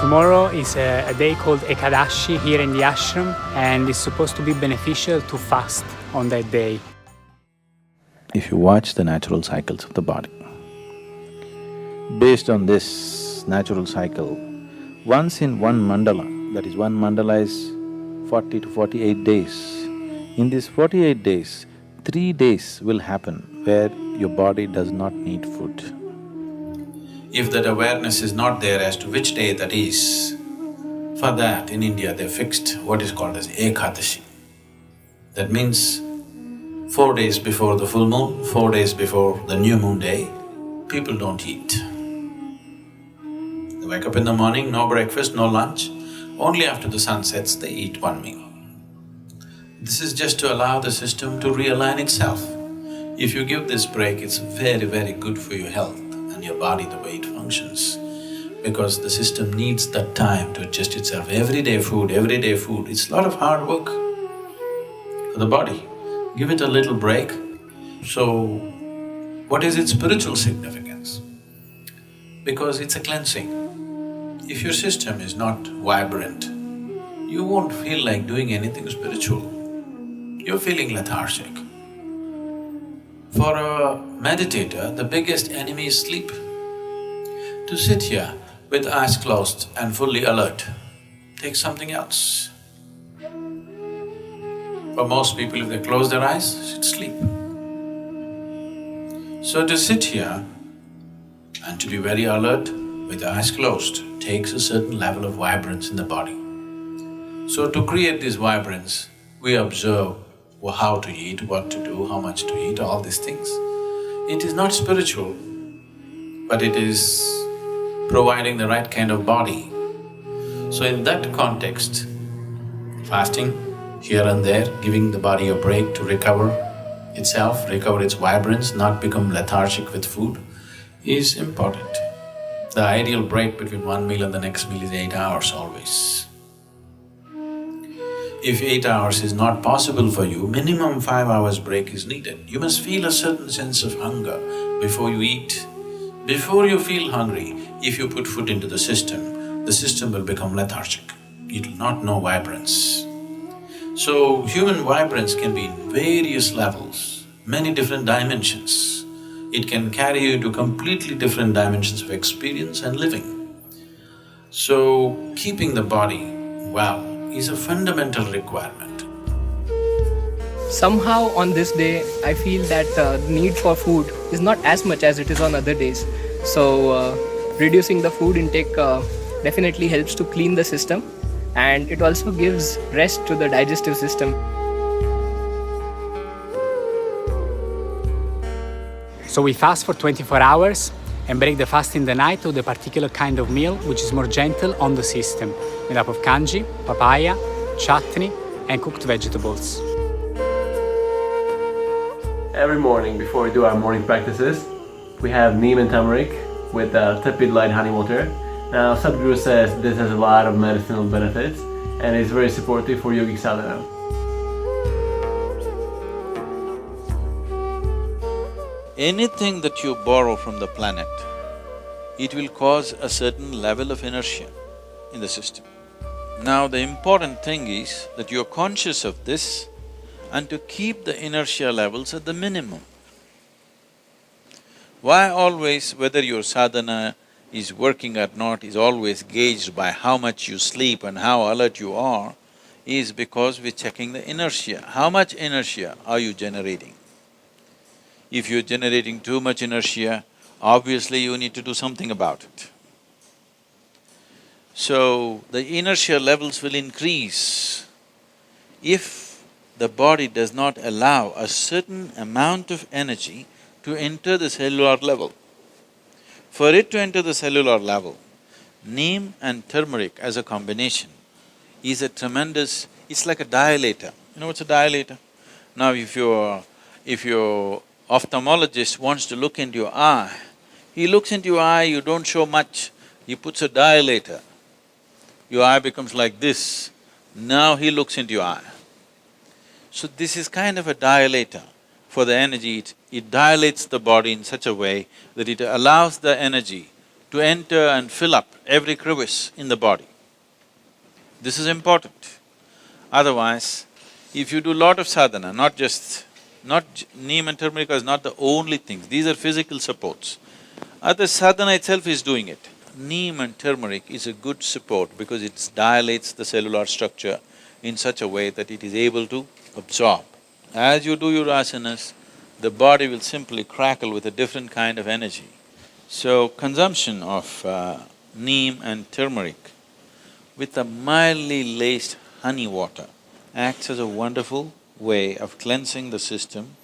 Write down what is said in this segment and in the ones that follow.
Tomorrow is a day called Ekadashi here in the ashram, and it's supposed to be beneficial to fast on that day. If you watch the natural cycles of the body, based on this natural cycle, once in one mandala, that is one mandala is 40 to 48 days, in these 48 days, 3 days will happen where your body does not need food. If that awareness is not there as to which day that is, for that in India they fixed what is called as Ekadashi. That means 4 days before the full moon, 4 days before the new moon day, people don't eat. They wake up in the morning, no breakfast, no lunch, only after the sun sets they eat one meal. This is just to allow the system to realign itself. If you give this break, it's very, very good for your health and your body, the way it functions, because the system needs that time to adjust itself. Everyday food, it's a lot of hard work for the body. Give it a little break. So, what is its spiritual significance? Because it's a cleansing. If your system is not vibrant, you won't feel like doing anything spiritual. You're feeling lethargic. For a meditator, the biggest enemy is sleep. To sit here with eyes closed and fully alert takes something else. For most people, if they close their eyes, it's sleep. So to sit here and to be very alert with the eyes closed takes a certain level of vibrance in the body. So to create this vibrance, we observe how to eat, what to do, how much to eat, all these things. It is not spiritual, but it is providing the right kind of body. So in that context, fasting here and there, giving the body a break to recover itself, recover its vibrance, not become lethargic with food, is important. The ideal break between one meal and the next meal is 8 hours always. If 8 hours is not possible for you, minimum 5 hours break is needed. You must feel a certain sense of hunger before you eat. Before you feel hungry, if you put food into the system will become lethargic. It will not know vibrance. So, human vibrance can be in various levels, many different dimensions. It can carry you to completely different dimensions of experience and living. So, keeping the body well is a fundamental requirement. Somehow on this day, I feel that the need for food is not as much as it is on other days. So, reducing the food intake definitely helps to clean the system, and it also gives rest to the digestive system. So we fast for 24 hours and break the fast in the night with a particular kind of meal which is more gentle on the system, made up of kanji, papaya, chutney and cooked vegetables. Every morning before we do our morning practices, we have neem and turmeric with tepid light honey water. Now Sadhguru says this has a lot of medicinal benefits and is very supportive for yogic sadhana. Anything that you borrow from the planet, it will cause a certain level of inertia in the system. Now the important thing is that you're conscious of this and to keep the inertia levels at the minimum. Why always, whether your sadhana is working or not, is always gauged by how much you sleep and how alert you are, is because we're checking the inertia. How much inertia are you generating? If you're generating too much inertia, obviously you need to do something about it. So, the inertia levels will increase if the body does not allow a certain amount of energy to enter the cellular level. For it to enter the cellular level, neem and turmeric as a combination is a tremendous… it's like a dilator. You know what's a dilator? Now if your ophthalmologist wants to look into your eye, he looks into your eye, you don't show much, he puts a dilator. Your eye becomes like this, now he looks into your eye. So this is kind of a dilator for the energy. It dilates the body in such a way that it allows the energy to enter and fill up every crevice in the body. This is important. Otherwise, if you do lot of sadhana, neem and turmeric is not the only things, these are physical supports. Other sadhana itself is doing it. Neem and turmeric is a good support because it dilates the cellular structure in such a way that it is able to absorb. As you do your asanas, the body will simply crackle with a different kind of energy. So, consumption of neem and turmeric with a mildly laced honey water acts as a wonderful way of cleansing the system,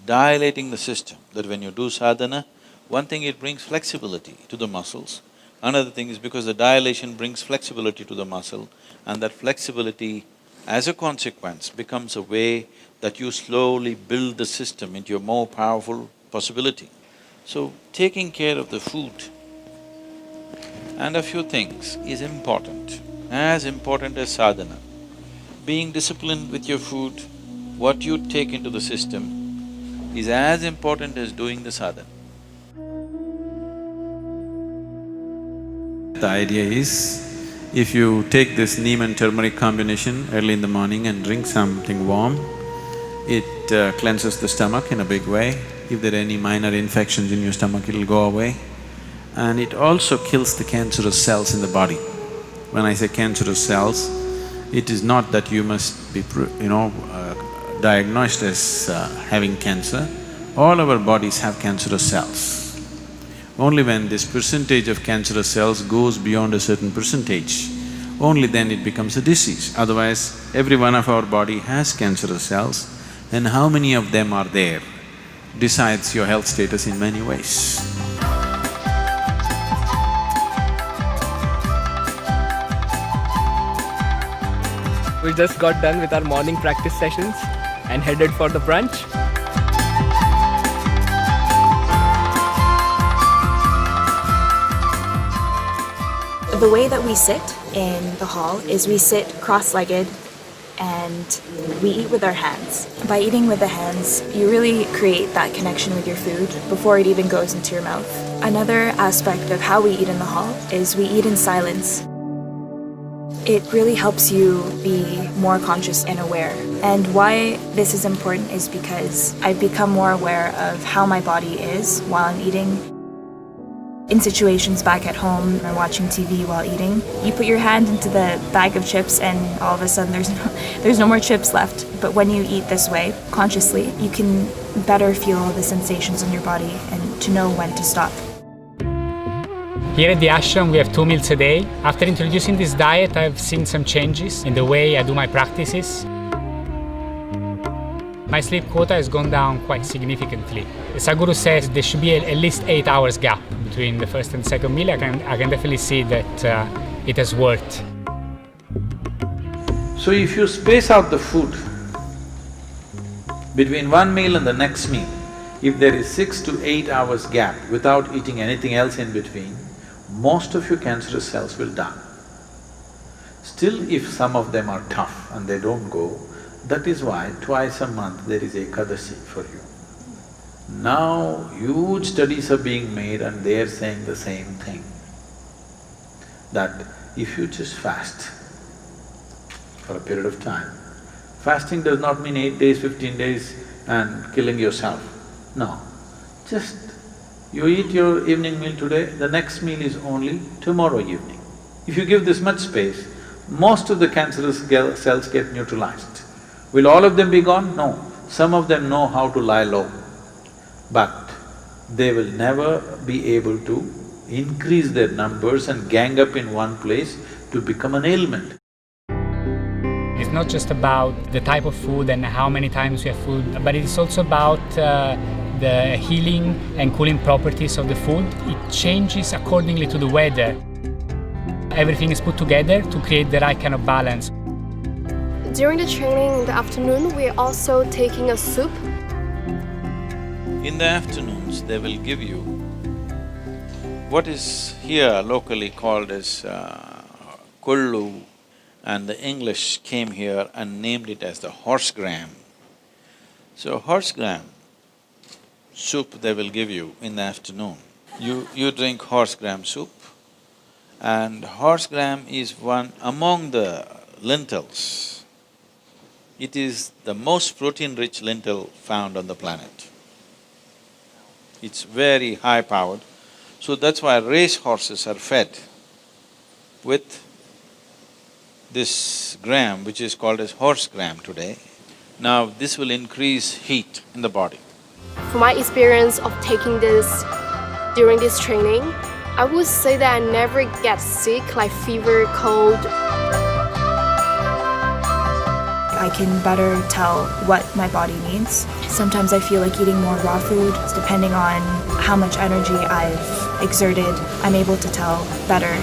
dilating the system, that when you do sadhana, one thing, it brings flexibility to the muscles. Another thing is because the dilation brings flexibility to the muscle, and that flexibility, as a consequence, becomes a way that you slowly build the system into a more powerful possibility. So, taking care of the food and a few things is important as sadhana. Being disciplined with your food, what you take into the system is as important as doing the sadhana. The idea is, if you take this neem and turmeric combination early in the morning and drink something warm, it cleanses the stomach in a big way. If there are any minor infections in your stomach, it'll go away. And it also kills the cancerous cells in the body. When I say cancerous cells, it is not that you must be diagnosed as having cancer. All our bodies have cancerous cells. Only when this percentage of cancerous cells goes beyond a certain percentage, only then it becomes a disease. Otherwise, every one of our body has cancerous cells, and how many of them are there decides your health status in many ways. We just got done with our morning practice sessions and headed for the brunch. The way that we sit in the hall is we sit cross-legged and we eat with our hands. By eating with the hands, you really create that connection with your food before it even goes into your mouth. Another aspect of how we eat in the hall is we eat in silence. It really helps you be more conscious and aware. And why this is important is because I've become more aware of how my body is while I'm eating. In situations back at home or watching TV while eating, you put your hand into the bag of chips and all of a sudden there's no more chips left. But when you eat this way, consciously, you can better feel the sensations in your body and to know when to stop. Here at the ashram we have 2 meals a day. After introducing this diet, I've seen some changes in the way I do my practices. My sleep quota has gone down quite significantly. The sadghuru says there should be at least 8 hours gap between the first and second meal. I can definitely see that it has worked. So if you space out the food between one meal and the next meal, if there is 6 to 8 hours gap without eating anything else in between, most of your cancerous cells will die. Still, if some of them are tough and they don't go, that is why twice a month there is Ekadasi for you. Now, huge studies are being made and they are saying the same thing, that if you just fast for a period of time, fasting does not mean 8 days, 15 days and killing yourself. No, just you eat your evening meal today, the next meal is only tomorrow evening. If you give this much space, most of the cancerous cells get neutralized. Will all of them be gone? No. Some of them know how to lie low, but they will never be able to increase their numbers and gang up in one place to become an ailment. It's not just about the type of food and how many times we have food, but it's also about the healing and cooling properties of the food. It changes accordingly to the weather. Everything is put together to create the right kind of balance. During the training in the afternoon, we're also taking a soup. In the afternoons, they will give you what is here locally called as kollu, and the English came here and named it as the horse gram. So horse gram soup they will give you in the afternoon. You drink horse gram soup, and horse gram is one among the lentils. It is the most protein-rich lentil found on the planet. It's very high-powered, so that's why race horses are fed with this gram, which is called as horse gram today. Now, this will increase heat in the body. From my experience of taking this during this training, I would say that I never get sick like fever, cold. I can better tell what my body needs. Sometimes I feel like eating more raw food. Depending on how much energy I've exerted, I'm able to tell better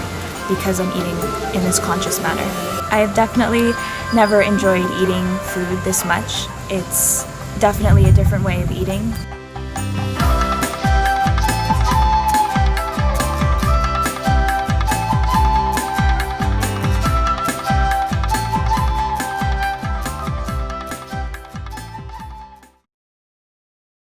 because I'm eating in this conscious manner. I've definitely never enjoyed eating food this much. It's definitely a different way of eating.